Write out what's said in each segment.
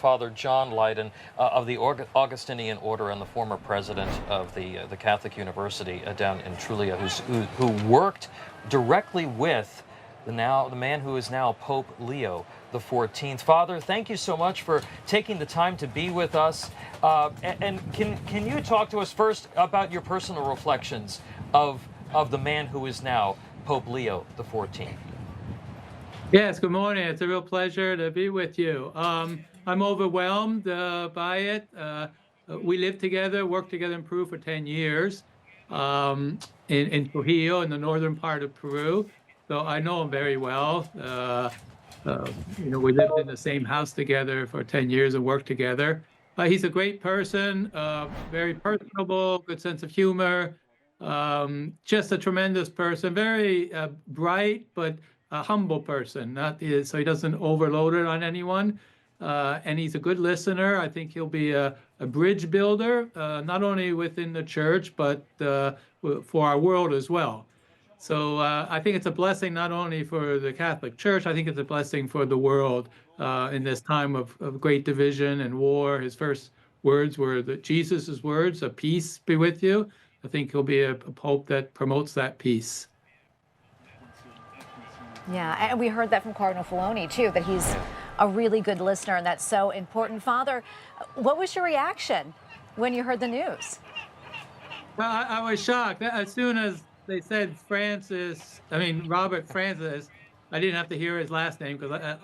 Father John Lydon of the Augustinian Order and the former president of the Catholic University down in Trulia, who worked directly with the man who is now Pope Leo XIV. Father, thank you so much for taking the time to be with us. And can you talk to us first about your personal reflections of the man who is now Pope Leo XIV? Yes, good morning. It's a real pleasure to be with you. I'm overwhelmed by it. We lived together, worked together in Peru for 10 years, in Trujillo, in the northern part of Peru. So I know him very well. We lived in the same house together for 10 years and worked together. He's a great person, very personable, good sense of humor, just a tremendous person, very bright, but a humble person, so he doesn't overload it on anyone. And he's a good listener. I think he'll be a bridge builder, not only within the church, but for our world as well. So I think it's a blessing not only for the Catholic Church, I think it's a blessing for the world in this time of great division and war. His first words were Jesus' words, "A peace be with you." I think he'll be a pope that promotes that peace. Yeah, and we heard that from Cardinal Filoni, too, that he's a really good listener, and that's so important. Father, what was your reaction when you heard the news? Well, I was shocked. As soon as they said Robert Francis, I didn't have to hear his last name because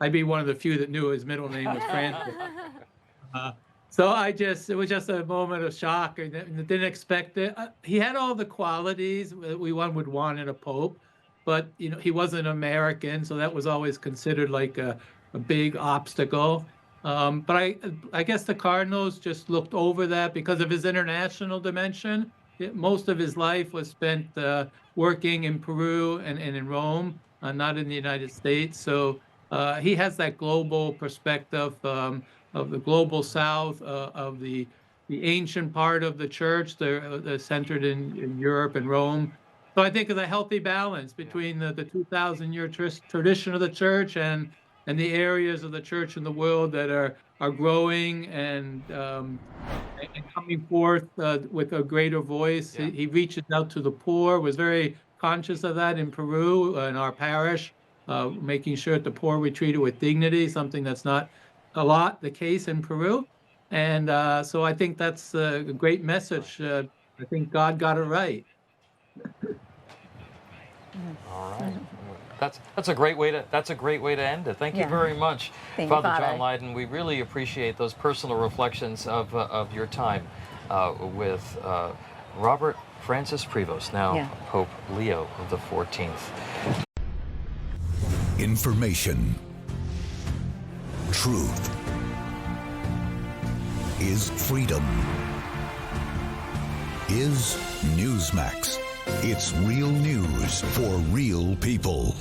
I'd be one of the few that knew his middle name was Francis. So it was just a moment of shock. I didn't expect it. He had all the qualities that one would want in a pope. But he wasn't American, so that was always considered like a big obstacle. But I guess the cardinals just looked over that because of his international dimension. Most of his life was spent working in Peru and in Rome, not in the United States. So he has that global perspective of the global South, of the ancient part of the church. They're centered in Europe and Rome. So I think it's a healthy balance between the 2,000-year tradition of the church and the areas of the church in the world that are growing and coming forth with a greater voice. Yeah. He reaches out to the poor, was very conscious of that in Peru, in our parish, making sure that the poor we treated with dignity, something that's not a lot the case in Peru. And so I think that's a great message. I think God got it right. All right, that's a great way to end it. Thank you very much, Father John Lydon. We really appreciate those personal reflections of your time with Robert Francis Prevost, now Pope Leo XIV. Information, truth is freedom. Is Newsmax. It's real news for real people.